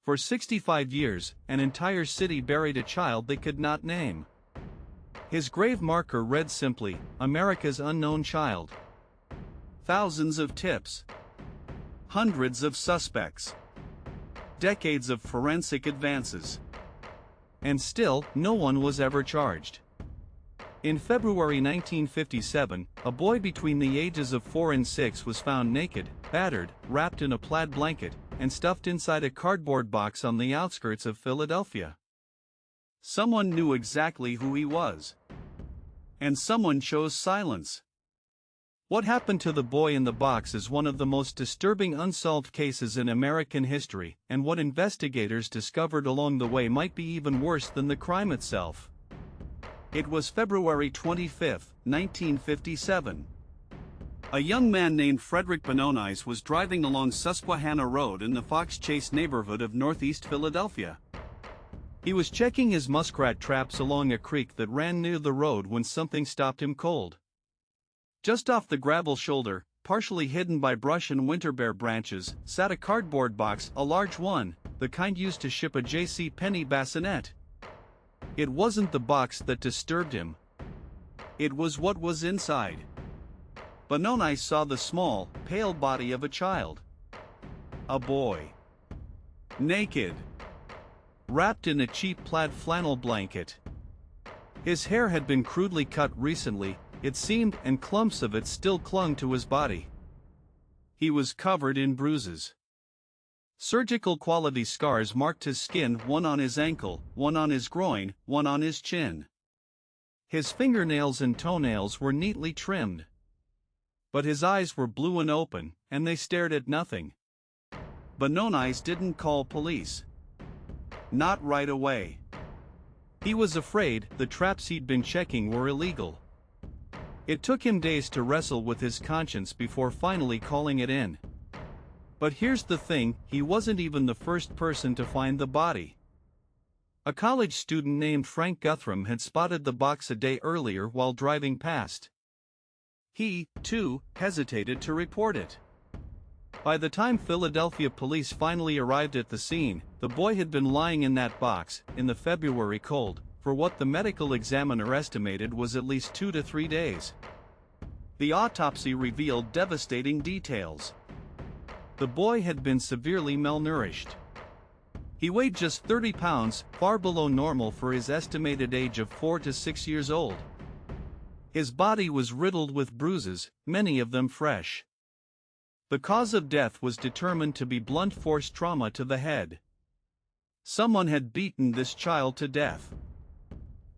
For 65 years, an entire city buried a child they could not name. His grave marker read simply, "America's unknown child." Thousands of tips. Hundreds of suspects. Decades of forensic advances. And still, no one was ever charged. In February 1957, a boy between the ages of 4 and 6 was found naked, battered, wrapped in a plaid blanket, and stuffed inside a cardboard box on the outskirts of Philadelphia. Someone knew exactly who he was. And someone chose silence. What happened to the boy in the box is one of the most disturbing unsolved cases in American history, and what investigators discovered along the way might be even worse than the crime itself. It was February 25, 1957. A young man named Frederick Bononis was driving along Susquehanna Road in the Fox Chase neighborhood of northeast Philadelphia. He was checking his muskrat traps along a creek that ran near the road when something stopped him cold. Just off the gravel shoulder, partially hidden by brush and winterbear branches, sat a cardboard box, a large one, the kind used to ship a J.C. Penney bassinet. It wasn't the box that disturbed him. It was what was inside. Bononis saw the small, pale body of a child. A boy. Naked. Wrapped in a cheap plaid flannel blanket. His hair had been crudely cut recently, it seemed, and clumps of it still clung to his body. He was covered in bruises. Surgical quality scars marked his skin, one on his ankle, one on his groin, one on his chin. His fingernails and toenails were neatly trimmed. But his eyes were blue and open, and they stared at nothing. Bononis didn't call police. Not right away. He was afraid the traps he'd been checking were illegal. It took him days to wrestle with his conscience before finally calling it in. But here's the thing, he wasn't even the first person to find the body. A college student named Frank Guthrum had spotted the box a day earlier while driving past. He, too, hesitated to report it. By the time Philadelphia police finally arrived at the scene, the boy had been lying in that box, in the February cold, for what the medical examiner estimated was at least 2 to 3 days. The autopsy revealed devastating details. The boy had been severely malnourished. He weighed just 30 pounds, far below normal for his estimated age of 4 to 6 years old. His body was riddled with bruises, many of them fresh. The cause of death was determined to be blunt force trauma to the head. Someone had beaten this child to death.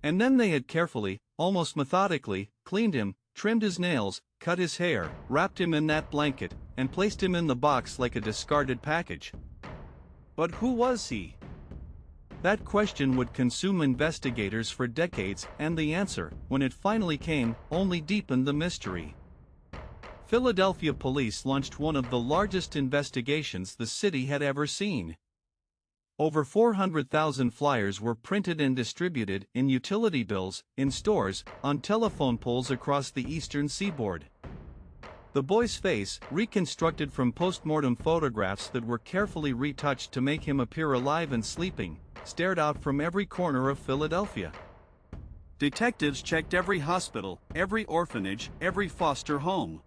And then they had carefully, almost methodically, cleaned him, trimmed his nails, cut his hair, wrapped him in that blanket, and placed him in the box like a discarded package. But who was he? That question would consume investigators for decades, and the answer, when it finally came, only deepened the mystery. Philadelphia police launched one of the largest investigations the city had ever seen. Over 400,000 flyers were printed and distributed in utility bills, in stores, on telephone poles across the eastern seaboard. The boy's face, reconstructed from post-mortem photographs that were carefully retouched to make him appear alive and sleeping, stared out from every corner of Philadelphia. Detectives checked every hospital, every orphanage, every foster home.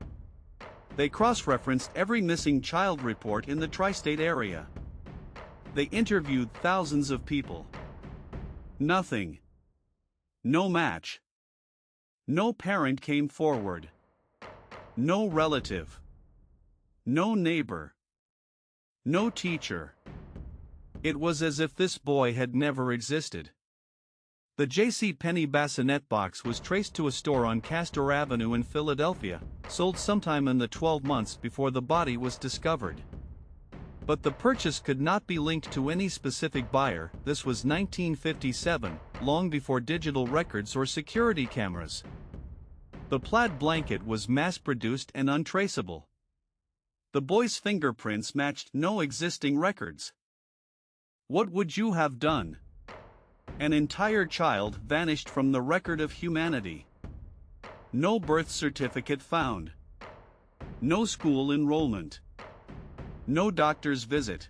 They cross-referenced every missing child report in the tri-state area. They interviewed thousands of people. Nothing. No match. No parent came forward. No relative. No neighbor. No teacher. It was as if this boy had never existed. The J.C. Penney bassinet box was traced to a store on Castor Avenue in Philadelphia, sold sometime in the 12 months before the body was discovered. But the purchase could not be linked to any specific buyer. This was 1957, long before digital records or security cameras. The plaid blanket was mass-produced and untraceable. The boy's fingerprints matched no existing records. What would you have done? An entire child vanished from the record of humanity. No birth certificate found. No school enrollment. No doctor's visit.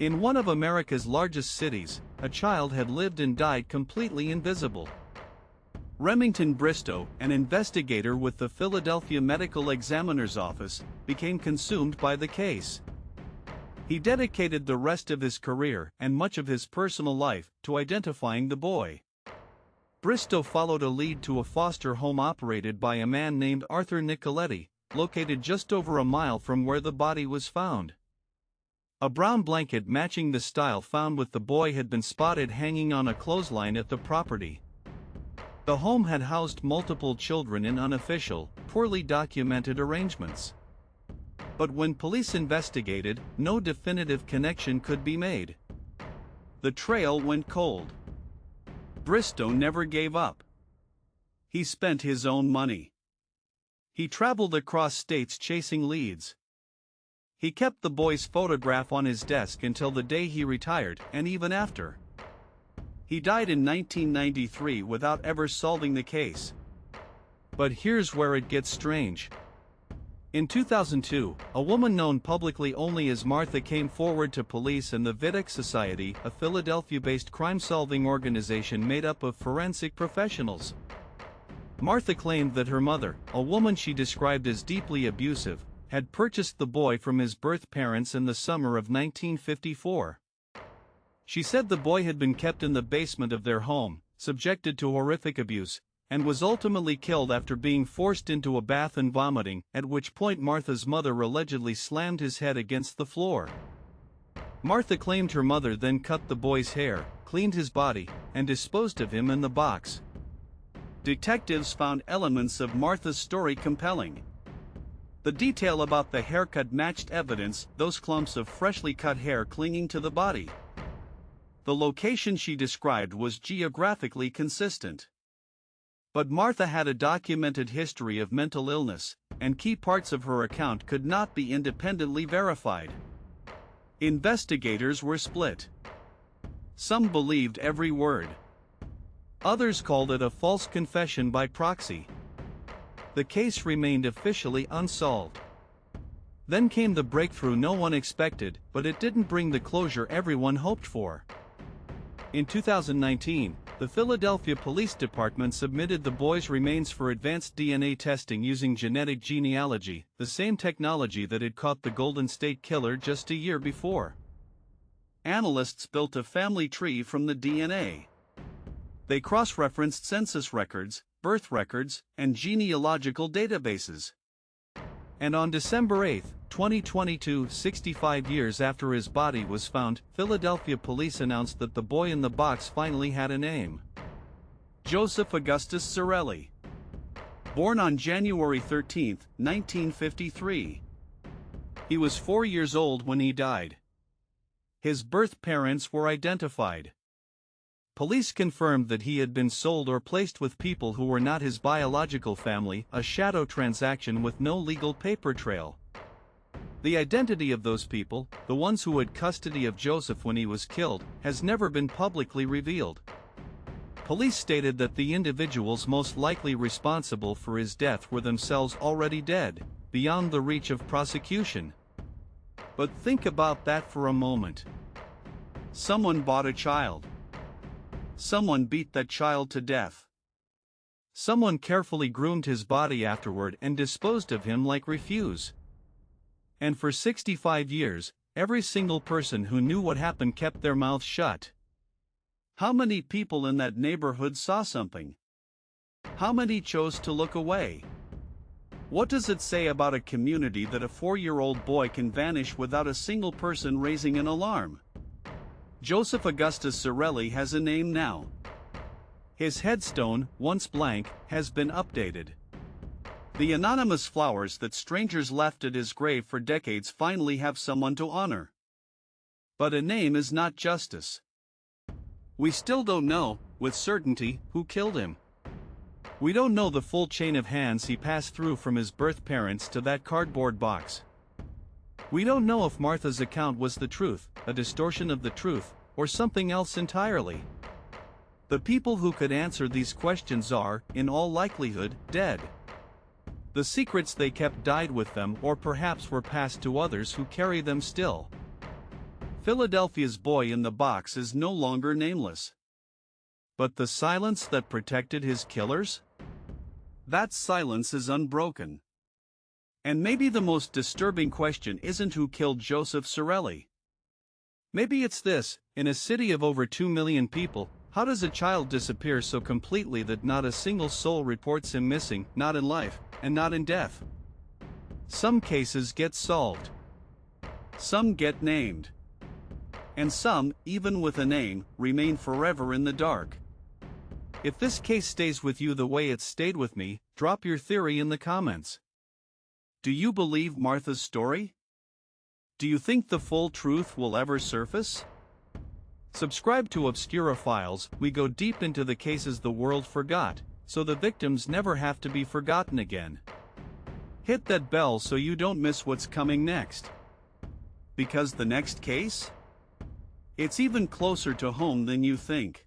In one of America's largest cities, a child had lived and died completely invisible. Remington Bristow, an investigator with the Philadelphia Medical Examiner's Office, became consumed by the case. He dedicated the rest of his career and much of his personal life to identifying the boy. Bristow followed a lead to a foster home operated by a man named Arthur Nicoletti, located just over a mile from where the body was found. A brown blanket matching the style found with the boy had been spotted hanging on a clothesline at the property. The home had housed multiple children in unofficial, poorly documented arrangements. But when police investigated, no definitive connection could be made. The trail went cold. Bristow never gave up. He spent his own money. He traveled across states chasing leads. He kept the boy's photograph on his desk until the day he retired, and even after. He died in 1993 without ever solving the case. But here's where it gets strange. In 2002, a woman known publicly only as Martha came forward to police and the Vidic Society, a Philadelphia-based crime-solving organization made up of forensic professionals. Martha claimed that her mother, a woman she described as deeply abusive, had purchased the boy from his birth parents in the summer of 1954. She said the boy had been kept in the basement of their home, subjected to horrific abuse, and was ultimately killed after being forced into a bath and vomiting, at which point Martha's mother allegedly slammed his head against the floor. Martha claimed her mother then cut the boy's hair, cleaned his body, and disposed of him in the box. Detectives found elements of Martha's story compelling. The detail about the haircut matched evidence, those clumps of freshly cut hair clinging to the body. The location she described was geographically consistent. But Martha had a documented history of mental illness, and key parts of her account could not be independently verified. Investigators were split. Some believed every word. Others called it a false confession by proxy. The case remained officially unsolved. Then came the breakthrough no one expected, but it didn't bring the closure everyone hoped for. In 2019, the Philadelphia Police Department submitted the boy's remains for advanced DNA testing using genetic genealogy, the same technology that had caught the Golden State Killer just a year before. Analysts built a family tree from the DNA. They cross-referenced census records, birth records, and genealogical databases. And on December 8, 2022, 65 years after his body was found, Philadelphia police announced that the boy in the box finally had a name. Joseph Augustus Sorelli. Born on January 13, 1953. He was 4 years old when he died. His birth parents were identified. Police confirmed that he had been sold or placed with people who were not his biological family, a shadow transaction with no legal paper trail. The identity of those people, the ones who had custody of Joseph when he was killed, has never been publicly revealed. Police stated that the individuals most likely responsible for his death were themselves already dead, beyond the reach of prosecution. But think about that for a moment. Someone bought a child. Someone beat that child to death. Someone carefully groomed his body afterward and disposed of him like refuse. And for 65 years, every single person who knew what happened kept their mouth shut. How many people in that neighborhood saw something? How many chose to look away? What does it say about a community that a 4-year-old boy can vanish without a single person raising an alarm? Joseph Augustus Sorelli has a name now. His headstone, once blank, has been updated. The anonymous flowers that strangers left at his grave for decades finally have someone to honor. But a name is not justice. We still don't know, with certainty, who killed him. We don't know the full chain of hands he passed through from his birth parents to that cardboard box. We don't know if Martha's account was the truth, a distortion of the truth, or something else entirely. The people who could answer these questions are, in all likelihood, dead. The secrets they kept died with them or perhaps were passed to others who carry them still. Philadelphia's boy in the box is no longer nameless. But the silence that protected his killers? That silence is unbroken. And maybe the most disturbing question isn't who killed Joseph Sorelli. Maybe it's this: in a city of over 2 million people, how does a child disappear so completely that not a single soul reports him missing, not in life, and not in death? Some cases get solved. Some get named. And some, even with a name, remain forever in the dark. If this case stays with you the way it stayed with me, drop your theory in the comments. Do you believe Martha's story? Do you think the full truth will ever surface? Subscribe to Obscura Files. We go deep into the cases the world forgot, so the victims never have to be forgotten again. Hit that bell so you don't miss what's coming next. Because the next case? It's even closer to home than you think.